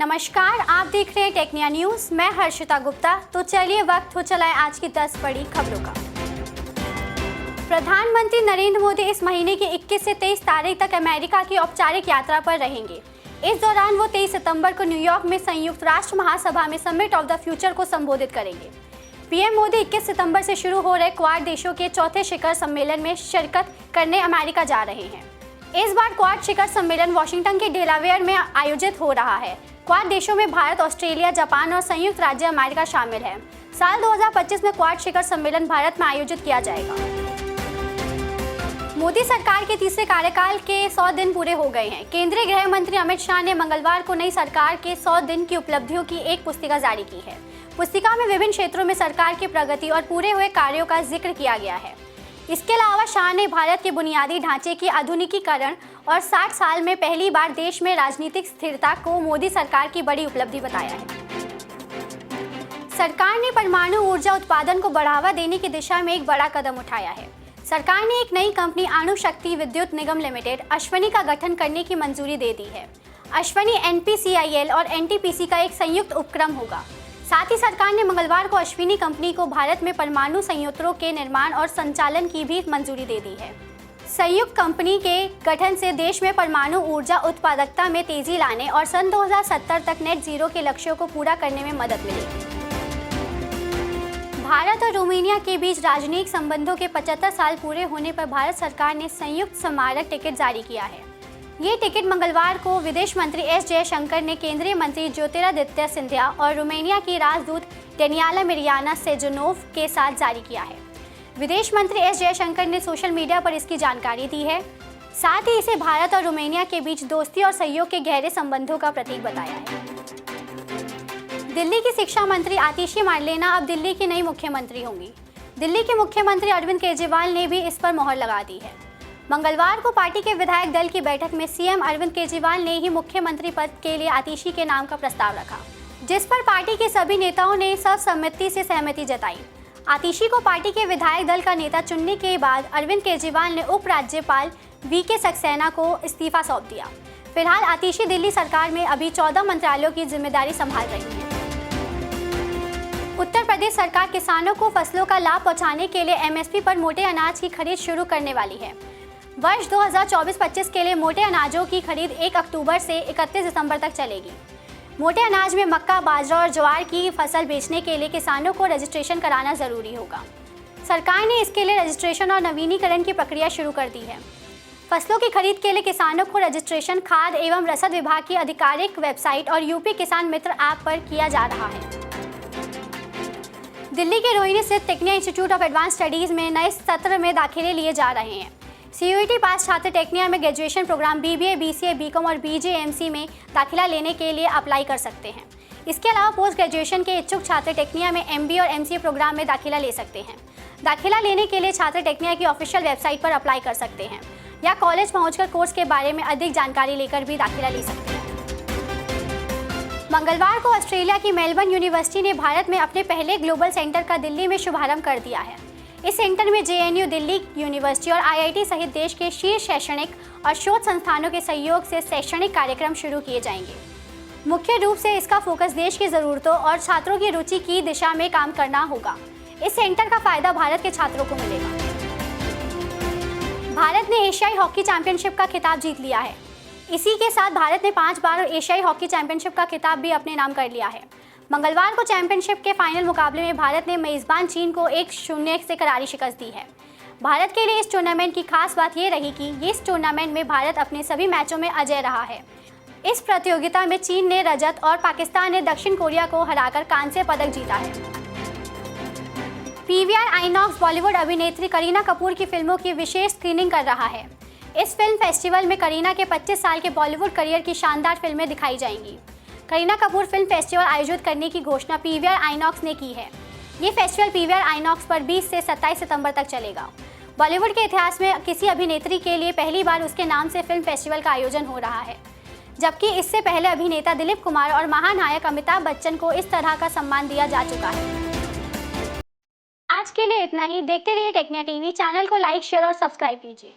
नमस्कार, आप देख रहे हैं टेक्निया न्यूज। मैं हर्षिता गुप्ता। तो चलिए वक्त हो चला है आज की 10 बड़ी खबरों का। प्रधानमंत्री नरेंद्र मोदी इस महीने की 21 से 23 तारीख तक अमेरिका की औपचारिक यात्रा पर रहेंगे। इस दौरान वो 23 सितंबर को न्यूयॉर्क में संयुक्त राष्ट्र महासभा में समिट ऑफ द फ्यूचर को संबोधित करेंगे। पीएम मोदी 21 सितंबर से शुरू हो रहे क्वाड देशों के चौथे शिखर सम्मेलन में शिरकत करने अमेरिका जा रहे हैं। इस बार क्वाड शिखर सम्मेलन वॉशिंगटन के डेलावेयर में आयोजित हो रहा है। क्वाड देशों में भारत, ऑस्ट्रेलिया, जापान और संयुक्त राज्य अमेरिका शामिल है। साल 2025 में क्वाड शिखर सम्मेलन भारत में आयोजित किया जाएगा। मोदी सरकार के तीसरे कार्यकाल के 100 दिन पूरे हो गए हैं। केंद्रीय गृह मंत्री अमित शाह ने मंगलवार को नई सरकार के 100 दिन की उपलब्धियों की एक पुस्तिका जारी की है। पुस्तिका में विभिन्न क्षेत्रों में सरकार की प्रगति और पूरे हुए कार्यों का जिक्र किया गया है। इसके अलावा शाह ने भारत के बुनियादी ढांचे की आधुनिकीकरण और 60 साल में पहली बार देश में राजनीतिक स्थिरता को मोदी सरकार की बड़ी उपलब्धि बताया है। सरकार ने परमाणु ऊर्जा उत्पादन को बढ़ावा देने की दिशा में एक बड़ा कदम उठाया है। सरकार ने एक नई कंपनी अणु शक्ति विद्युत निगम लिमिटेड अश्वनी का गठन करने की मंजूरी दे दी है। अश्वनी एनपीसीआईएल और एनटीपीसी का एक संयुक्त उपक्रम होगा। साथ ही सरकार ने मंगलवार को अश्विनी कंपनी को भारत में परमाणु संयंत्रों के निर्माण और संचालन की भी मंजूरी दे दी है। संयुक्त कंपनी के गठन से देश में परमाणु ऊर्जा उत्पादकता में तेजी लाने और सन 2070 तक नेट जीरो के लक्ष्यों को पूरा करने में मदद मिलेगी। भारत और रोमानिया के बीच राजनयिक संबंधों के 75 साल पूरे होने पर भारत सरकार ने संयुक्त स्मारक टिकट जारी किया है। ये टिकट मंगलवार को विदेश मंत्री एस जयशंकर ने केंद्रीय मंत्री ज्योतिरादित्य सिंधिया और रोमानिया की राजदूत डेनियाला मिरियाना सेजनोव के साथ जारी किया है। विदेश मंत्री एस जयशंकर ने सोशल मीडिया पर इसकी जानकारी दी है। साथ ही इसे भारत और रोमानिया के बीच दोस्ती और सहयोग के गहरे संबंधों का प्रतीक बताया है। दिल्ली की शिक्षा मंत्री आतिशी मार्लेना अब दिल्ली की नई मुख्यमंत्री होंगी। दिल्ली के मुख्यमंत्री अरविंद केजरीवाल ने भी इस पर मोहर लगा दी है। मंगलवार को पार्टी के विधायक दल की बैठक में सीएम अरविंद केजरीवाल ने ही मुख्यमंत्री पद के लिए आतिशी के नाम का प्रस्ताव रखा, जिस पर पार्टी के सभी नेताओं ने सर्वसम्मति से सहमति जताई। आतिशी को पार्टी के विधायक दल का नेता चुनने के बाद अरविंद केजरीवाल ने उपराज्यपाल वीके सक्सेना को इस्तीफा सौंप दिया। फिलहाल आतिशी दिल्ली सरकार में अभी 14 मंत्रालयों की जिम्मेदारी संभाल रही है। उत्तर प्रदेश सरकार किसानों को फसलों का लाभ पहुंचाने के लिए एमएसपी पर मोटे अनाज की खरीद शुरू करने वाली है। वर्ष 2024-25 के लिए मोटे अनाजों की खरीद 1 अक्टूबर से 31 दिसंबर तक चलेगी। मोटे अनाज में मक्का, बाजरा और ज्वार की फसल बेचने के लिए किसानों को रजिस्ट्रेशन कराना जरूरी होगा। सरकार ने इसके लिए रजिस्ट्रेशन और नवीनीकरण की प्रक्रिया शुरू कर दी है। फसलों की खरीद के लिए किसानों को रजिस्ट्रेशन खाद्य एवं रसद विभाग की आधिकारिक वेबसाइट और यूपी किसान मित्र ऐप पर किया जा रहा है। दिल्ली के रोहिणी स्थित Tecnia institute of advance studies में नए सत्र में दाखिले लिए जा रहे हैं। सीयूईटी पास छात्र टेक्निया में graduation programme BBA, BCA, BCom और बीजेएमसी में दाखिला लेने के लिए अप्लाई कर सकते हैं। इसके अलावा पोस्ट ग्रेजुएशन के इच्छुक छात्र टेक्निया में एमबीए और एमसीए प्रोग्राम में दाखिला ले सकते हैं। दाखिला लेने के लिए छात्र टेक्निया की ऑफिशियल वेबसाइट पर अप्लाई कर सकते हैं या कॉलेज पहुंचकर कोर्स के बारे में अधिक जानकारी लेकर भी दाखिला ले सकते हैं। मंगलवार को ऑस्ट्रेलिया की मेलबर्न यूनिवर्सिटी ने भारत में अपने पहले ग्लोबल सेंटर का दिल्ली में शुभारंभ कर दिया है। इस सेंटर में जेएनयू, दिल्ली यूनिवर्सिटी और आईआईटी सहित देश के शीर्ष शैक्षणिक और शोध संस्थानों के सहयोग से शैक्षणिक कार्यक्रम शुरू किए जाएंगे। मुख्य रूप से इसका फोकस देश की ज़रूरतों और छात्रों की रुचि की दिशा में काम करना होगा। इस सेंटर का फायदा भारत के छात्रों को मिलेगा। भारत ने एशियाई हॉकी चैंपियनशिप का खिताब जीत लिया है। इसी के साथ भारत ने 5 बार एशियाई हॉकी चैंपियनशिप का खिताब भी अपने नाम कर लिया है। मंगलवार को चैंपियनशिप के फाइनल मुकाबले में भारत ने मेजबान चीन को 1-0 से करारी शिकस्त दी है। भारत के लिए इस टूर्नामेंट की खास बात ये रही कि इस टूर्नामेंट में भारत अपने सभी मैचों में अजय रहा है। इस प्रतियोगिता में चीन ने रजत और पाकिस्तान ने दक्षिण कोरिया को हराकर कांस्य पदक जीता है। पीवीआर आईनॉक्स बॉलीवुड अभिनेत्री करीना कपूर की फिल्मों की विशेष स्क्रीनिंग कर रहा है। इस फिल्म फेस्टिवल में करीना के 25 साल के बॉलीवुड करियर की शानदार फिल्में दिखाई जाएंगी। करीना कपूर फिल्म फेस्टिवल आयोजित करने की घोषणा पीवीआर आईनॉक्स ने की है। ये फेस्टिवल पीवीआर आईनॉक्स पर 20 से 27 सितंबर तक चलेगा। बॉलीवुड के इतिहास में किसी अभिनेत्री के लिए पहली बार उसके नाम से फिल्म फेस्टिवल का आयोजन हो रहा है, जबकि इससे पहले अभिनेता दिलीप कुमार और महानायक अमिताभ बच्चन को इस तरह का सम्मान दिया जा चुका है। आज के लिए इतना ही। देखते रहिए टेक्निया टीवी। चैनल को लाइक, शेयर और सब्सक्राइब कीजिए।